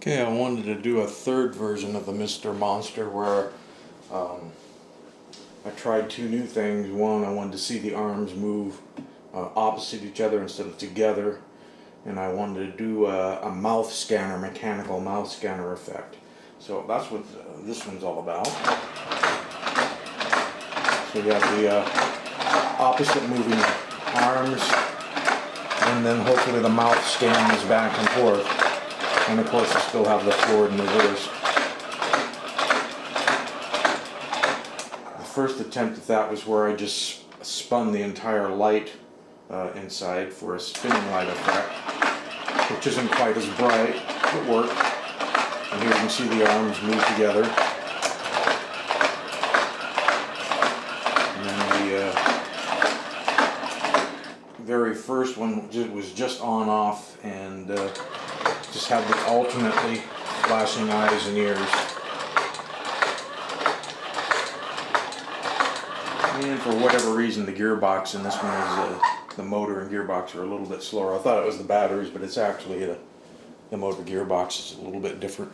Okay, I wanted to do a third version of the Mr. Monster where I tried two new things. One, I wanted to see the arms move opposite each other instead of together, and I wanted to do a mouth scanner, mechanical mouth scanner effect. So that's what this one's all about. So you have the opposite moving arms, and then hopefully the mouth scans back and forth. And of course I still have the forward and reverse. The first attempt at that was where I just spun the entire light inside for a spinning light effect, which isn't quite as bright, but worked. And here you can see the arms move together. And then the very first one was just on off and just had the alternately flashing eyes and ears. And for whatever reason the gearbox in this one is the motor and gearbox are a little bit slower. I thought it was the batteries, but it's actually the motor gearbox is a little bit different.